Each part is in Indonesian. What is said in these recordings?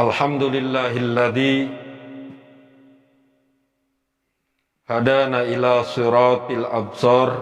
Alhamdulillahilladzi hadana ila siratil absar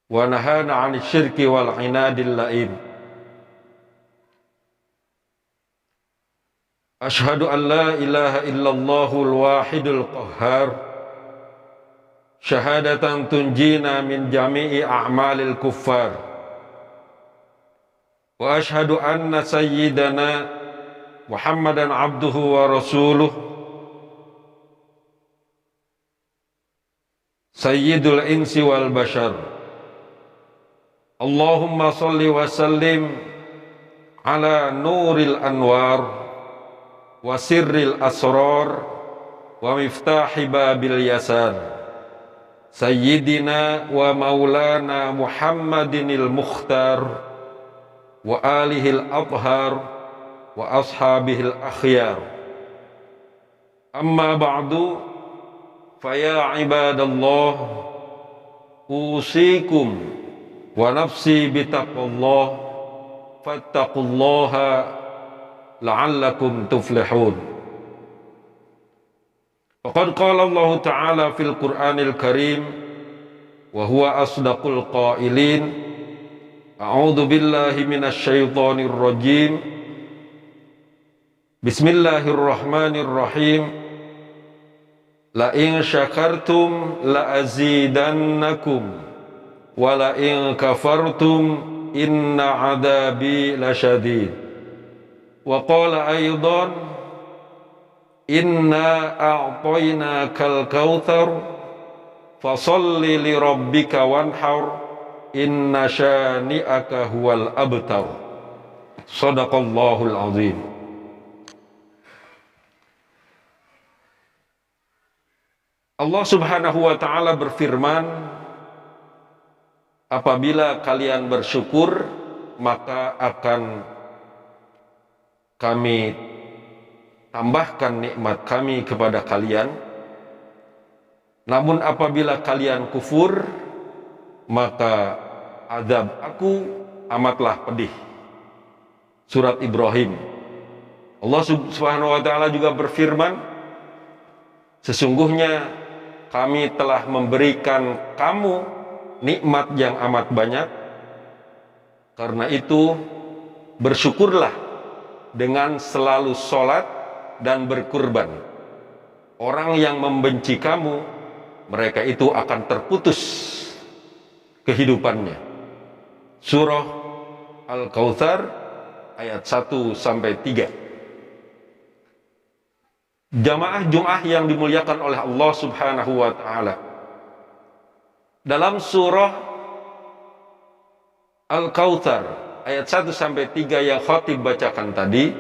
wa nahana 'anil syirki wal 'inadil la'im. Ashhadu an la ilaha illallahul wahidul qahhar syahadatan tunjina min jami'i a'malil kuffar. Wa ashhadu anna sayyidana Muhammadan abduhu wa rasuluh sayyidul insi wal bashar. Allahumma salli wa sallim ala nuril anwar wa sirril asrar wa miftahi babil yasar sayyidina wa maulana Muhammadinil mukhtar wa alihil athhar wa ashabihil akhyar. Amma ba'du, faya ibadallah, usikum wa nafsi bitaqwallah, fattaqullaha la'allakum tuflihun. Faqad qala Allah Ta'ala fil Qur'anil Karim wa huwa asdaqul qailin. A'udzu billahi minasy syaithanir rajim. Bismillahirrahmanirrahim. La in syakartum la azidannakum wa la in kafartum inna 'adzabi lasyadid. Wa qala aydan inna a'tainakal kautsar fasalli li rabbika wanhar inna syani'aka huwal abtar. Shadaqallahul azim. Allah Subhanahu wa ta'ala berfirman, apabila kalian bersyukur maka akan kami tambahkan nikmat kami kepada kalian. Namun apabila kalian kufur maka azab aku amatlah pedih. Surat Ibrahim. Allah Subhanahu wa ta'ala juga berfirman, sesungguhnya kami telah memberikan kamu nikmat yang amat banyak. Karena itu bersyukurlah dengan selalu sholat dan berkurban. Orang yang membenci kamu, mereka itu akan terputus kehidupannya. Surah Al-Kautsar ayat 1-3. Jamaah Jum'ah yang dimuliakan oleh Allah Subhanahu wa ta'ala, dalam surah Al-Kautsar ayat 1-3 yang khatib bacakan tadi,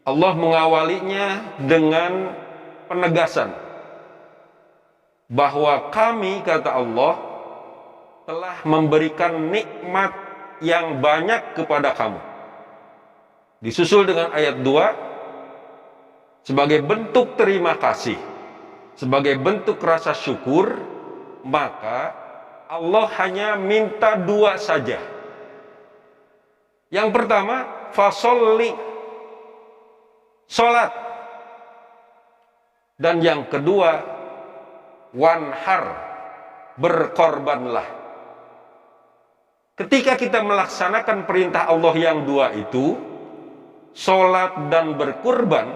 Allah mengawalinya dengan penegasan bahwa kami, kata Allah, telah memberikan nikmat yang banyak kepada kamu. Disusul dengan ayat 2, sebagai bentuk terima kasih, sebagai bentuk rasa syukur, maka Allah hanya minta 2 saja. Yang pertama, fasolli, sholat. Dan yang kedua, wanhar, berkorbanlah. Ketika kita melaksanakan perintah Allah yang 2 itu, sholat dan berkurban,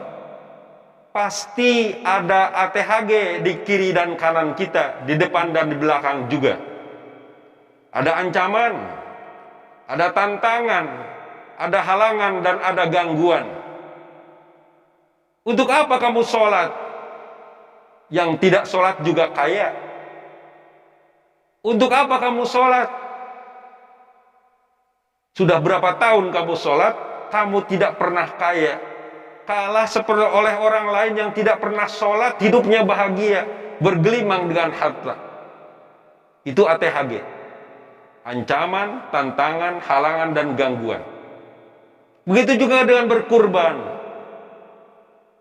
pasti ada ATHG di kiri dan kanan kita, di depan dan di belakang juga. Ada ancaman, ada tantangan, ada halangan, dan ada gangguan. Untuk apa kamu sholat? Yang tidak sholat juga kaya. Untuk apa kamu sholat? Sudah berapa tahun kamu sholat, kamu tidak pernah kaya. Kalah seperti oleh orang lain yang tidak pernah sholat, hidupnya bahagia, bergelimang dengan harta. Itu ATHG. Ancaman, tantangan, halangan, dan gangguan. Begitu juga dengan berkurban.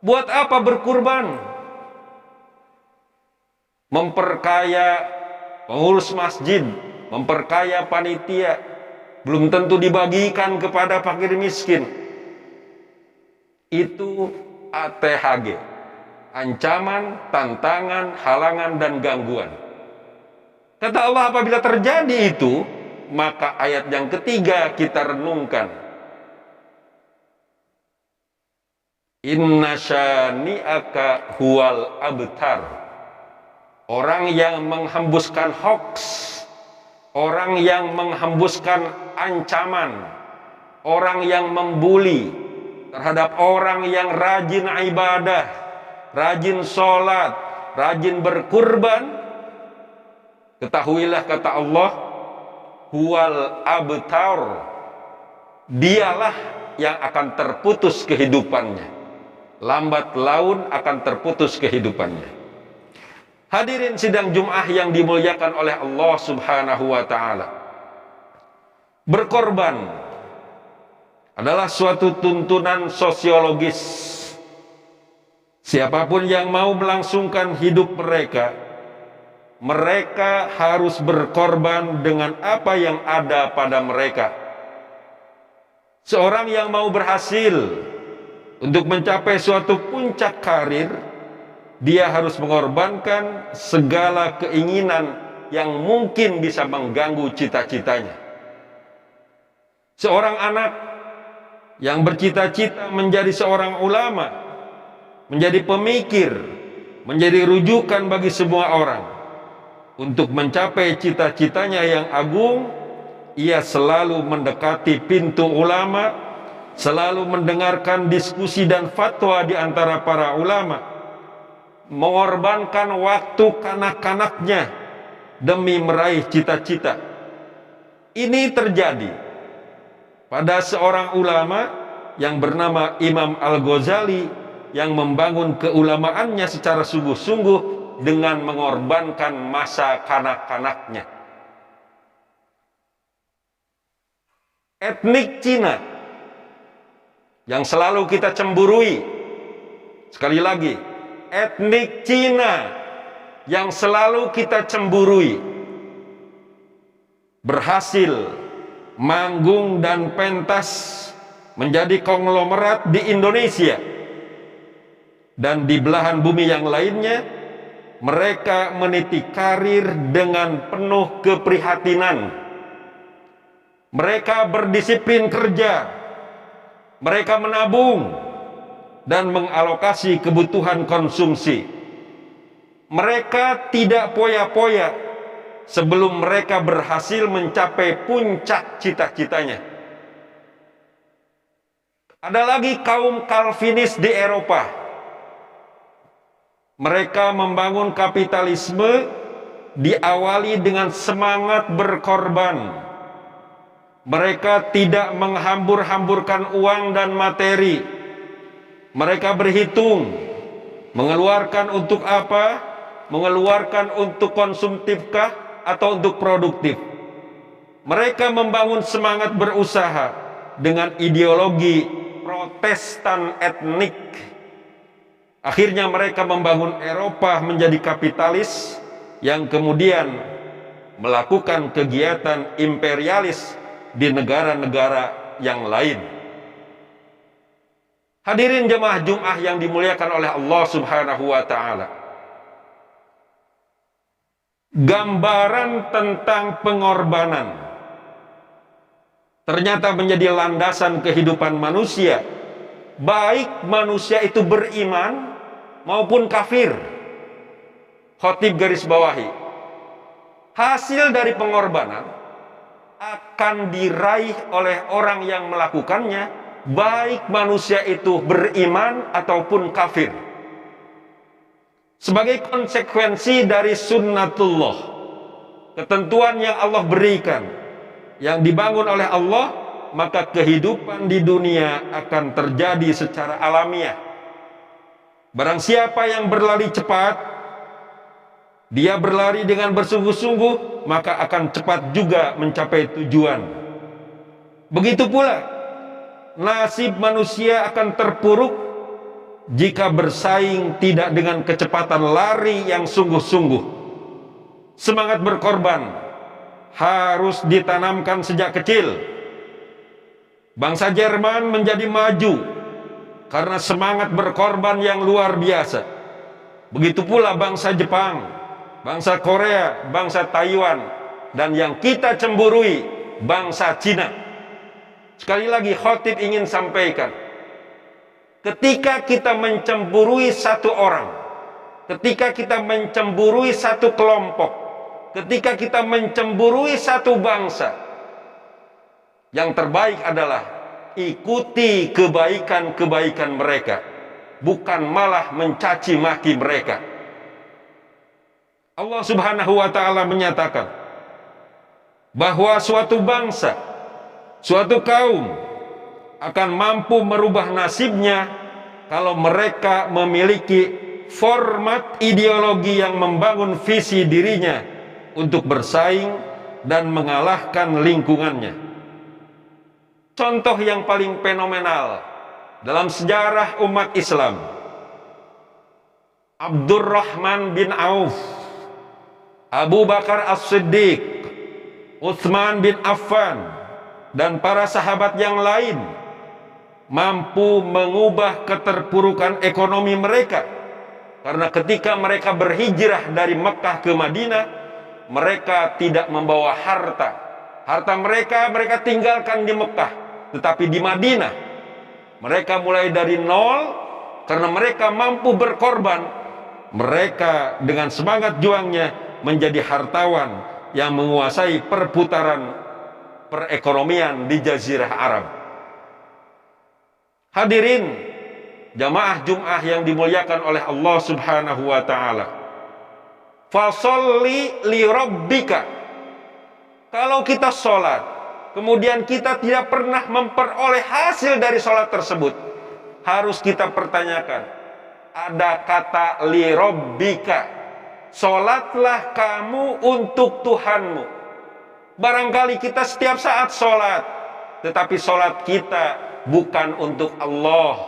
Buat apa berkurban? Memperkaya pengurus masjid, memperkaya panitia, belum tentu dibagikan kepada fakir miskin. Itu ATHG, ancaman, tantangan, halangan, dan gangguan. Kata Allah, apabila terjadi itu, maka ayat yang ketiga kita renungkan. Inna syani'aka huwal abtar. Orang yang menghembuskan hoax, orang yang menghembuskan ancaman, orang yang membuli terhadap orang yang rajin ibadah, rajin sholat, rajin berkurban, ketahuilah kata Allah, huwal abtar, dialah yang akan terputus kehidupannya. Lambat laun akan terputus kehidupannya. Hadirin sidang Jum'ah yang dimuliakan oleh Allah Subhanahu wa ta'ala, berkorban adalah suatu tuntunan sosiologis. Siapapun yang mau melangsungkan hidup mereka, mereka harus berkorban dengan apa yang ada pada mereka. Seorang yang mau berhasil untuk mencapai suatu puncak karir, dia harus mengorbankan segala keinginan yang mungkin bisa mengganggu cita-citanya. Seorang anak yang bercita-cita menjadi seorang ulama, menjadi pemikir, menjadi rujukan bagi semua orang, untuk mencapai cita-citanya yang agung, ia selalu mendekati pintu ulama, selalu mendengarkan diskusi dan fatwa di antara para ulama, mengorbankan waktu kanak-kanaknya demi meraih cita-cita. Ini terjadi pada seorang ulama yang bernama Imam Al-Ghazali, yang membangun keulamaannya secara sungguh-sungguh dengan mengorbankan masa kanak-kanaknya. Etnik Cina yang selalu kita cemburui, sekali lagi, etnik Cina yang selalu kita cemburui, berhasil manggung dan pentas menjadi konglomerat di Indonesia dan di belahan bumi yang lainnya. Mereka meniti karir dengan penuh keprihatinan. Mereka berdisiplin kerja, mereka menabung dan mengalokasi kebutuhan konsumsi. Mereka tidak poya-poya sebelum mereka berhasil mencapai puncak cita-citanya. Ada lagi kaum Calvinis di Eropa. Mereka membangun kapitalisme diawali dengan semangat berkorban. Mereka tidak menghambur-hamburkan uang dan materi. Mereka berhitung, mengeluarkan untuk apa, mengeluarkan untuk konsumtifkah atau untuk produktif. Mereka membangun semangat berusaha dengan ideologi Protestan etnik. Akhirnya mereka membangun Eropa menjadi kapitalis yang kemudian melakukan kegiatan imperialis di negara-negara yang lain. Hadirin jemaah Jum'ah yang dimuliakan oleh Allah Subhanahu wa ta'ala, gambaran tentang pengorbanan ternyata menjadi landasan kehidupan manusia, baik manusia itu beriman maupun kafir. Khotib garis bawahi, hasil dari pengorbanan akan diraih oleh orang yang melakukannya, baik manusia itu beriman ataupun kafir. Sebagai konsekuensi dari sunnatullah, ketentuan yang Allah berikan, yang dibangun oleh Allah, maka kehidupan di dunia akan terjadi secara alamiah. Barang siapa yang berlari cepat, dia berlari dengan bersungguh-sungguh, maka akan cepat juga mencapai tujuan. Begitu pula nasib manusia akan terpuruk jika bersaing tidak dengan kecepatan lari yang sungguh-sungguh. Semangat berkorban harus ditanamkan sejak kecil. Bangsa Jerman menjadi maju karena semangat berkorban yang luar biasa. Begitu pula bangsa Jepang, bangsa Korea, bangsa Taiwan, dan yang kita cemburui, bangsa Cina. Sekali lagi khotib ingin sampaikan, ketika kita mencemburui satu orang, ketika kita mencemburui satu kelompok, ketika kita mencemburui satu bangsa, yang terbaik adalah ikuti kebaikan-kebaikan mereka, bukan malah mencaci maki mereka. Allah Subhanahu wa ta'ala menyatakan bahwa suatu bangsa, suatu kaum akan mampu merubah nasibnya kalau mereka memiliki format ideologi yang membangun visi dirinya untuk bersaing dan mengalahkan lingkungannya. Contoh yang paling fenomenal dalam sejarah umat Islam, Abdurrahman bin Auf, Abu Bakar As-Siddiq, Utsman bin Affan, dan para sahabat yang lain mampu mengubah keterpurukan ekonomi mereka. Karena ketika mereka berhijrah dari Mekah ke Madinah, mereka tidak membawa harta. Harta mereka tinggalkan di Mekah. Tetapi di Madinah, mereka mulai dari nol. Karena mereka mampu berkorban, mereka dengan semangat juangnya menjadi hartawan yang menguasai perputaran perekonomian di Jazirah Arab. Hadirin jamaah Jum'ah yang dimuliakan oleh Allah Subhanahu wa ta'ala, fasolli li rabbika. Kalau kita sholat, kemudian kita tidak pernah memperoleh hasil dari sholat tersebut, harus kita pertanyakan, ada kata li rabbika, sholatlah kamu untuk Tuhanmu. Barangkali kita setiap saat sholat, tetapi sholat kita bukan untuk Allah.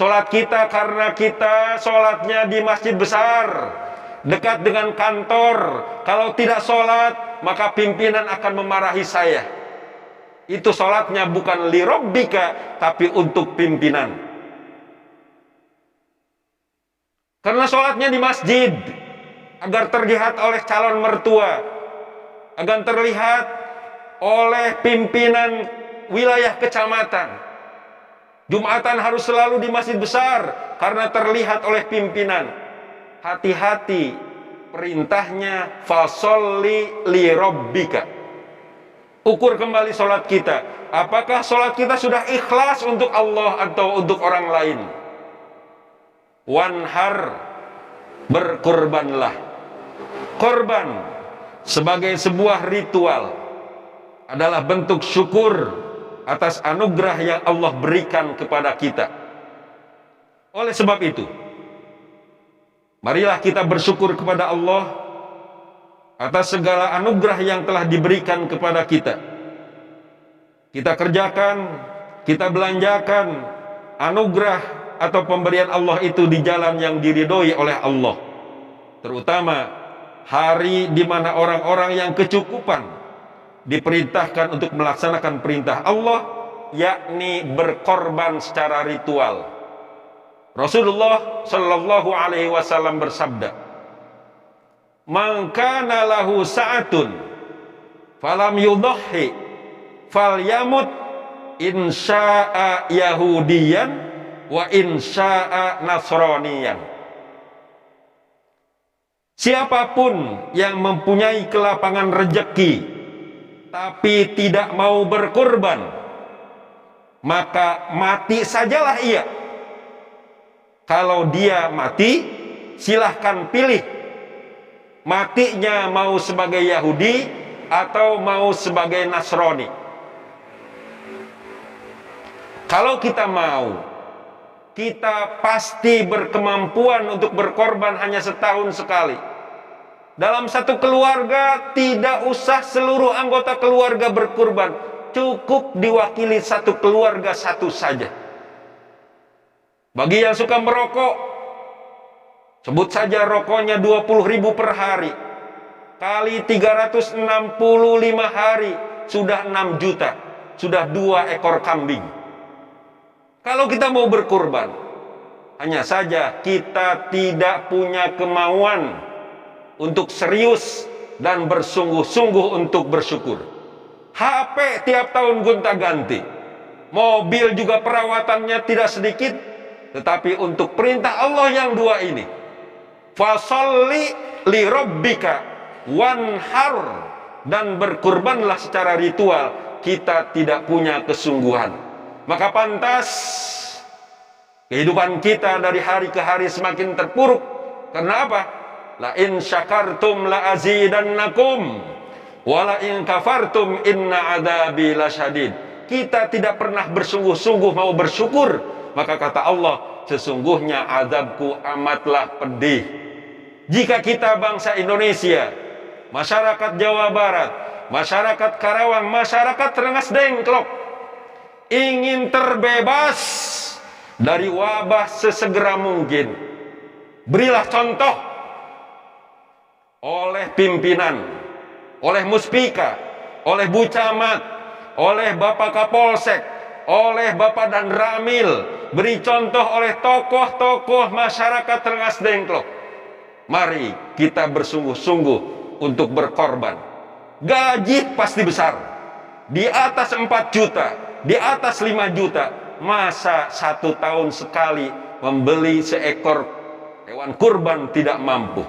Sholat kita karena kita sholatnya di masjid besar, dekat dengan kantor. Kalau tidak sholat, maka pimpinan akan memarahi saya. Itu sholatnya bukan li rabbika, tapi untuk pimpinan. Karena sholatnya di masjid, agar terlihat oleh calon mertua, agar terlihat oleh pimpinan wilayah kecamatan. Jumatan harus selalu di masjid besar, karena terlihat oleh pimpinan. Hati-hati, perintahnya fasolli li rabbika. Ukur kembali sholat kita. Apakah sholat kita sudah ikhlas untuk Allah atau untuk orang lain? Wanhar, berkorbanlah. Korban sebagai sebuah ritual adalah bentuk syukur atas anugerah yang Allah berikan kepada kita. Oleh sebab itu, marilah kita bersyukur kepada Allah atas segala anugerah yang telah diberikan kepada kita. Kita kerjakan, kita belanjakan anugerah atau pemberian Allah itu di jalan yang diridhoi oleh Allah. Terutama hari di mana orang-orang yang kecukupan diperintahkan untuk melaksanakan perintah Allah, yakni berkorban secara ritual. Rasulullah Shallallahu Alaihi Wasallam bersabda, "Man kana lahu sa'atun, falam yudhi, falyamut insya'a Yahudiyan wa insya'a Nasraniyan." Siapapun yang mempunyai kelapangan rejeki tapi tidak mau berkorban, maka mati sajalah ia. Kalau dia mati, silahkan pilih, matinya mau sebagai Yahudi atau mau sebagai Nasrani. Kalau kita mau, kita pasti berkemampuan untuk berkorban hanya setahun sekali. Dalam satu keluarga, tidak usah seluruh anggota keluarga berkorban, cukup diwakili satu keluarga satu saja. Bagi yang suka merokok, sebut saja rokoknya 20.000 per hari, kali 365 hari, sudah 6 juta. sudah 2 ekor kambing. Kalau kita mau berkurban, hanya saja kita tidak punya kemauan untuk serius dan bersungguh-sungguh untuk bersyukur. HP tiap tahun gonta-ganti, mobil juga perawatannya tidak sedikit. Tetapi untuk perintah Allah yang 2 ini, fasolli li rabbika wanhar, dan berkurbanlah secara ritual, kita tidak punya kesungguhan. Maka pantas kehidupan kita dari hari ke hari semakin terpuruk. Karena apa? La in syakartum la azidannakum wa la in kafartum inna adabi lasyadid. Kita tidak pernah bersungguh-sungguh mau bersyukur, maka kata Allah, sesungguhnya azabku amatlah pedih. Jika kita bangsa Indonesia, masyarakat Jawa Barat, masyarakat Karawang, masyarakat Rengas Dengklok ingin terbebas dari wabah sesegera mungkin, berilah contoh oleh pimpinan, oleh muspika, oleh Bu Camat, oleh Bapak Kapolsek, oleh Bapak Dan Ramil, beri contoh oleh tokoh-tokoh masyarakat Rengas Dengklok. Mari kita bersungguh-sungguh untuk berkorban. Gaji pasti besar, di atas 4 juta, di atas 5 juta. Masa 1 tahun sekali membeli seekor hewan kurban tidak mampu?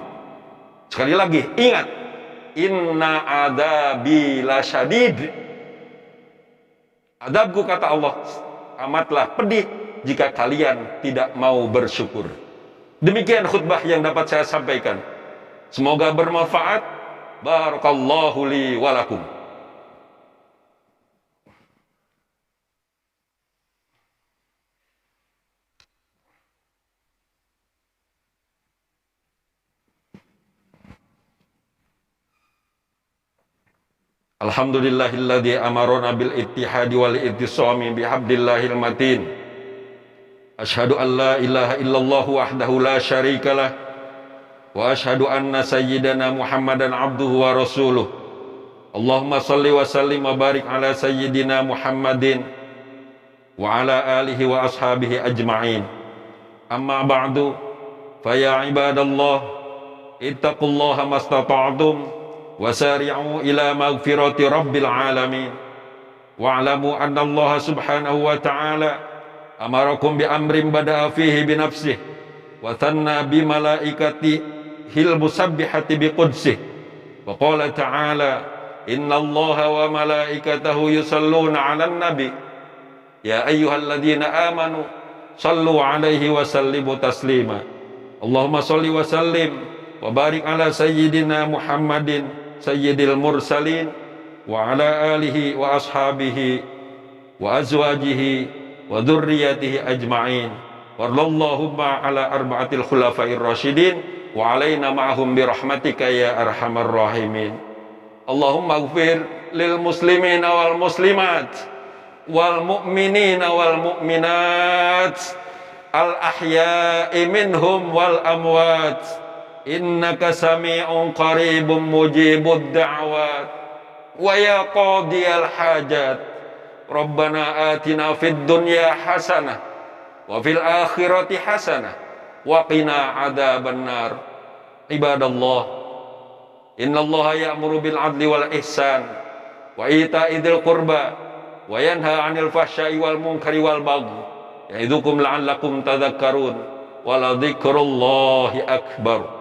Sekali lagi, ingat, inna adabi lasyadid. Adabku, kata Allah, amatlah pedih jika kalian tidak mau bersyukur. Demikian khutbah yang dapat saya sampaikan. Semoga bermanfaat. Barakallahu li walakum. Alhamdulillahilladzi amarona bil ittihadi wal ittisami bihabdillahil matin. Asyhadu an la ilaha illallah wahdahu la syarikalah wa asyhadu anna sayyidana Muhammadan abduhu wa rasuluh. Allahumma salli wa sallim wa barik ala sayyidina Muhammadin wa ala alihi wa ashabihi ajma'in. Amma ba'du, fa ya ibadallah, ittaqullaha mastata'tum wasari'u ila maghfirati rabbil alamin wa'lamu anna Allah subhanahu wa ta'ala amarakum bi amrin bada'a fihi bi nafsihi wa thanna bi malaikatihil musabbihati bi qudsih wa qala ta'ala inna Allah wa malaikatahu yusalluna 'alan nabi ya ayyuhalladzina amanu sallu 'alaihi wa sallimu taslima. Allahumma salli wa sallim wa barik ala sayyidina Muhammadin sayyidil mursalin wa ala alihi wa ashabihi wa azwajihi wa dzurriyyatihi ajma'in. Warallahumma ala arba'atil khulafair rasyidin wa alaina ma'ahum bi rahmatika ya arhamar rahimin. Allahumma ighfir lil muslimina wal muslimat wal mu'minina wal mu'minat al ahya'i minhum wal amwat. Innaka sami'un qaribun mujibud da'wat wa ya qadiyal hajat. Rabbana atina fid dunya hasanah wa fil akhirati hasanah wa qina adzaban nar. Ibadallah, innallaha ya'muru bil 'adli wal ihsan wa ita'i dzil qurba wa yanha 'anil fahsya'i wal munkari wal baghi ya'idukum la'allakum tadhakkarun wa la dzikrullahi akbar.